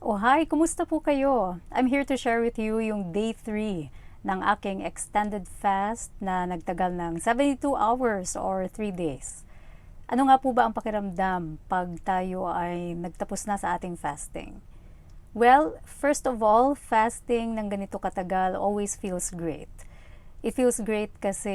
Oh hi, kumusta po kayo? I'm here to share with you yung day 3 ng aking extended fast na nagtagal ng 72 hours or 3 days. Ano nga po ba ang pakiramdam pag tayo ay nagtapos na sa ating fasting? Well, first of all, fasting ng ganito katagal always feels great. It feels great kasi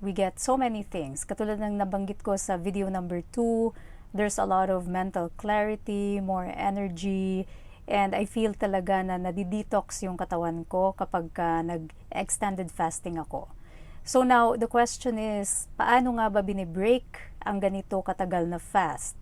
we get so many things. Katulad ng nabanggit ko sa video number 2, there's a lot of mental clarity, more energy, and I feel talaga na nadi-detox yung katawan ko kapag nag-extended fasting ako. So now, the question is, paano nga ba binibreak ang ganito katagal na fast?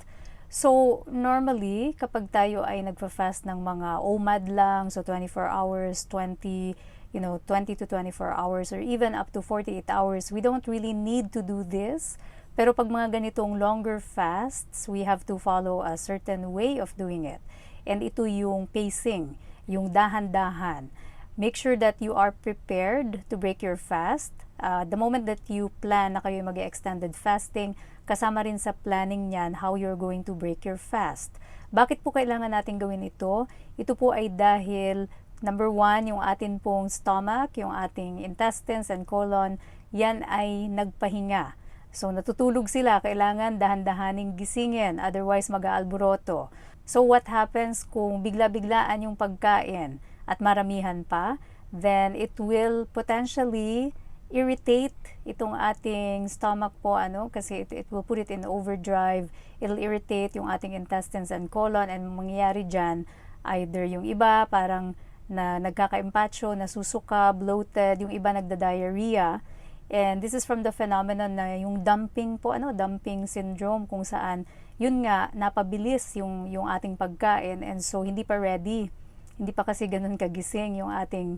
So, normally, kapag tayo ay nagfa-fast ng mga OMAD lang, so 24 hours, 20 to 24 hours, or even up to 48 hours, we don't really need to do this. Pero pag mga ganitong longer fasts, we have to follow a certain way of doing it. And ito yung pacing, yung dahan-dahan. Make sure that you are prepared to break your fast. The moment that you plan na kayo mag-extended fasting, kasama rin sa planning niyan how you're going to break your fast. Bakit po kailangan natin gawin ito? Ito po ay dahil, number 1, yung atin pong stomach, yung ating intestines and colon, yan ay nagpahinga. So natutulog sila, kailangan dahan-dahaning gisingin, otherwise mag-aalboroto. So what happens kung bigla-biglaan yung pagkain at maramihan pa? Then it will potentially irritate itong ating stomach po, kasi it will put it in overdrive. It'll irritate yung ating intestines and colon, and mangyayari dyan, either yung iba parang nagkaka-empacho, nasusuka, bloated, yung iba nagda-diarrhea. And this is from the phenomenon na yung dumping po, dumping syndrome, kung saan yun nga, napabilis yung ating pagkain, and so hindi pa ready. Hindi pa kasi ganun kagising yung ating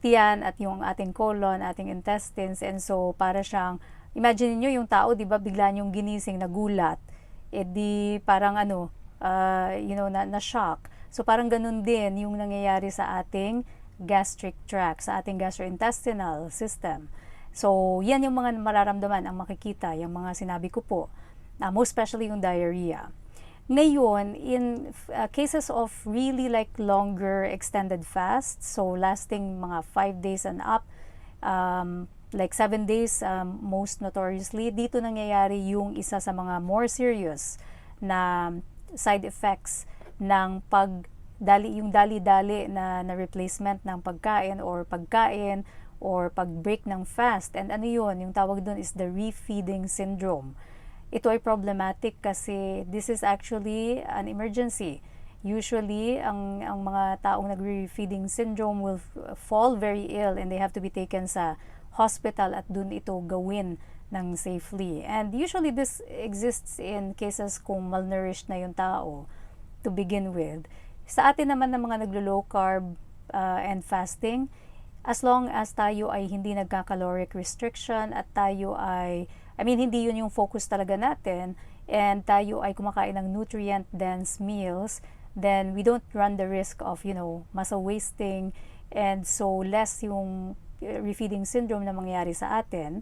tiyan at yung ating colon, ating intestines, and so para siyang, imagine niyo yung tao, di ba, bigla niyong ginising, nagulat, di parang na-shock. So parang ganun din yung nangyayari sa ating gastric tract, sa ating gastrointestinal system. So yan yung mga mararamdaman, ang makikita, yung mga sinabi ko po. Most especially yung diarrhea. Ngayon, in cases of really like longer extended fast, so lasting mga 5 days and up, like 7 days most notoriously, dito nangyayari yung isa sa mga more serious na side effects ng yung dali-dali na replacement ng pagkain or pag-break ng fast. And ano yun? Yung tawag doon is the refeeding syndrome. Ito ay problematic kasi this is actually an emergency. Usually, ang mga taong nag-refeeding syndrome will fall very ill and they have to be taken sa hospital at dun ito gawin ng safely. And usually this exists in cases kung malnourished na yung tao to begin with. Sa atin naman ng mga naglo-low carb and fasting, as long as tayo ay hindi nagka-caloric restriction at tayo ay, hindi yun yung focus talaga natin, and tayo ay kumakain ng nutrient-dense meals, then we don't run the risk of, muscle wasting, and so less yung refeeding syndrome na mangyayari sa atin.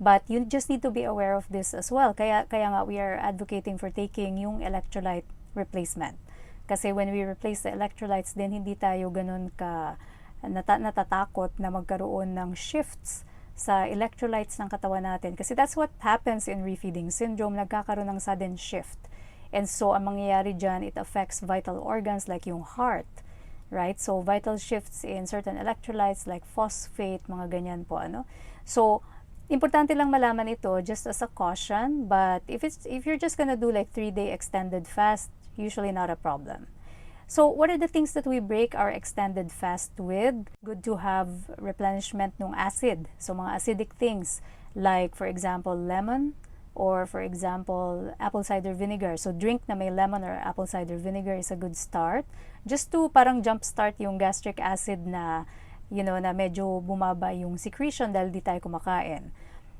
But you just need to be aware of this as well. Kaya nga we are advocating for taking yung electrolyte replacement. Kasi when we replace the electrolytes, then hindi tayo ganun natatakot na magkaroon ng shifts sa electrolytes ng katawan natin. Kasi that's what happens in refeeding syndrome, nagkakaroon ng sudden shift. And so, ang mangyayari dyan, it affects vital organs like yung heart, right? So, vital shifts in certain electrolytes like phosphate, mga ganyan po, So, importante lang malaman ito just as a caution, but if you're just gonna do like 3-day extended fast, usually not a problem. So, what are the things that we break our extended fast with? Good to have replenishment ng acid. So, mga acidic things like, for example, lemon or, for example, apple cider vinegar. So, drink na may lemon or apple cider vinegar is a good start. Just to parang jumpstart yung gastric acid na, na medyo bumaba yung secretion dahil di tayo kumakain.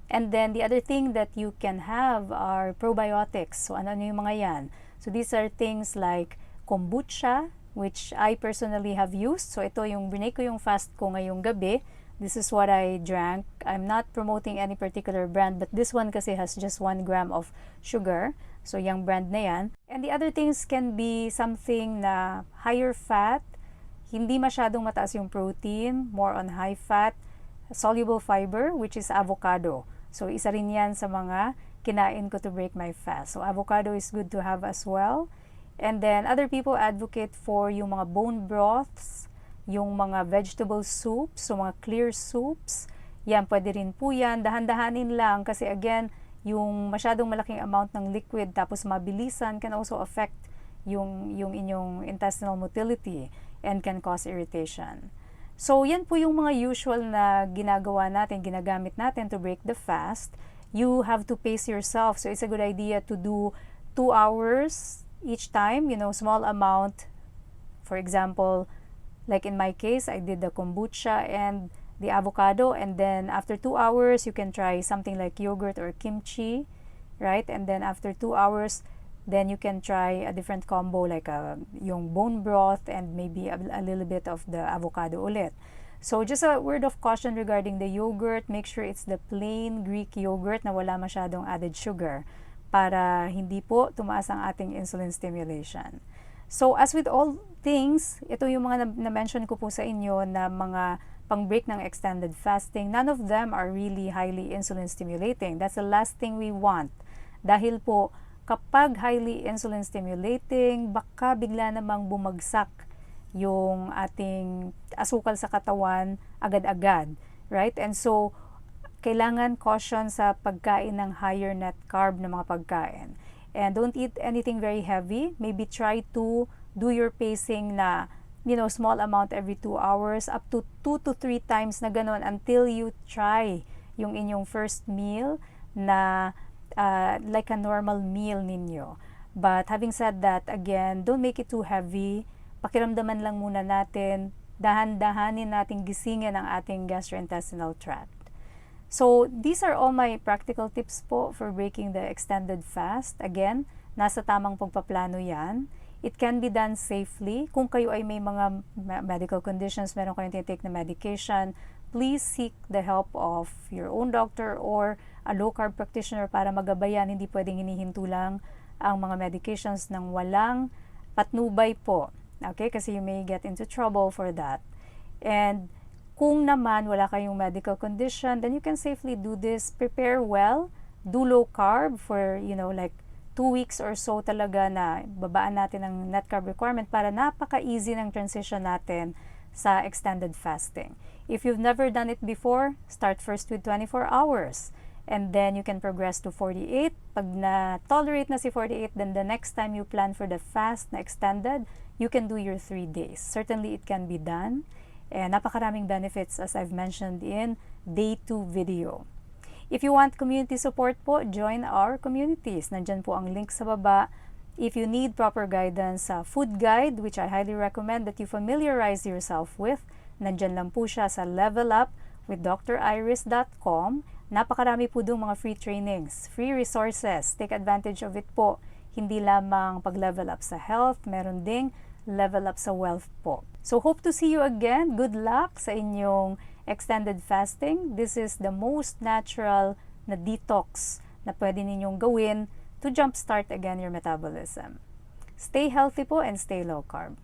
And then, the other thing that you can have are probiotics. So, ano yung mga yan? So, these are things like Kombucha, which I personally have used. So ito yung binake ko yung fast ko ngayong gabi. This is what I drank. I'm not promoting any particular brand, but this one kasi has just 1 gram of sugar. So, yung brand na yan. And the other things can be something na higher fat, hindi masyadong mataas yung protein, more on high fat, soluble fiber, which is avocado. So, isa rin yan sa mga kinain ko to break my fast. So, avocado is good to have as well. And then, other people advocate for yung mga bone broths, yung mga vegetable soups, so mga clear soups. Yan, pwede rin po yan. Dahan-dahanin lang kasi again, yung masyadong malaking amount ng liquid tapos mabilisan can also affect yung inyong intestinal motility and can cause irritation. So, yan po yung mga usual na ginagawa natin, ginagamit natin to break the fast. You have to pace yourself. So, it's a good idea to do 2 hours each time, small amount. For example, like in my case, I did the kombucha and the avocado, and then after 2 hours, you can try something like yogurt or kimchi, right? And then after 2 hours, then you can try a different combo like yung bone broth and maybe a little bit of the avocado ulit. So just a word of caution regarding the yogurt, make sure it's the plain Greek yogurt na wala masyadong added sugar para hindi po tumaas ang ating insulin stimulation. So as with all things, ito yung mga na-mention ko po sa inyo na mga pang-break ng extended fasting. None of them are really highly insulin stimulating. That's the last thing we want. Dahil po, kapag highly insulin stimulating, baka bigla namang bumagsak yung ating asukal sa katawan agad-agad, right? And so, kailangan caution sa pagkain ng higher net carb na mga pagkain. And don't eat anything very heavy. Maybe try to do your pacing na, small amount every 2 hours, up to 2 to 3 times na ganon until you try yung inyong first meal na like a normal meal ninyo. But having said that, again, don't make it too heavy. Pakiramdaman lang muna natin, dahan-dahanin nating gisingin ang ating gastrointestinal tract. So, these are all my practical tips po for breaking the extended fast. Again, nasa tamang pagpaplano yan. It can be done safely. Kung kayo ay may mga medical conditions, meron kayong tinitake na medication, please seek the help of your own doctor or a low-carb practitioner para magabayan. Hindi pwedeng hinihinto lang ang mga medications ng walang patnubay po. Okay? Kasi you may get into trouble for that. And kung naman wala kayong medical condition, then you can safely do this. Prepare well. Do low carb for, like 2 weeks or so talaga na babaan natin ang net carb requirement para napaka-easy ng transition natin sa extended fasting. If you've never done it before, start first with 24 hours. And then you can progress to 48. Pag na-tolerate na si 48, then the next time you plan for the fast na extended, you can do your 3 days. Certainly, it can be done. And napakaraming benefits as I've mentioned in day 2 video. If you want community support po, join our communities. Nandyan po ang link sa baba. If you need proper guidance sa food guide, which I highly recommend that you familiarize yourself with, nandyan lang po siya sa levelupwithdriris.com. Napakarami po doon mga free trainings, free resources. Take advantage of it po. Hindi lamang pag-level up sa health, meron ding level up sa wealth po. So hope to see you again. Good luck sa inyong extended fasting. This is the most natural na detox na pwede ninyong gawin to jumpstart again your metabolism. Stay healthy po and stay low carb.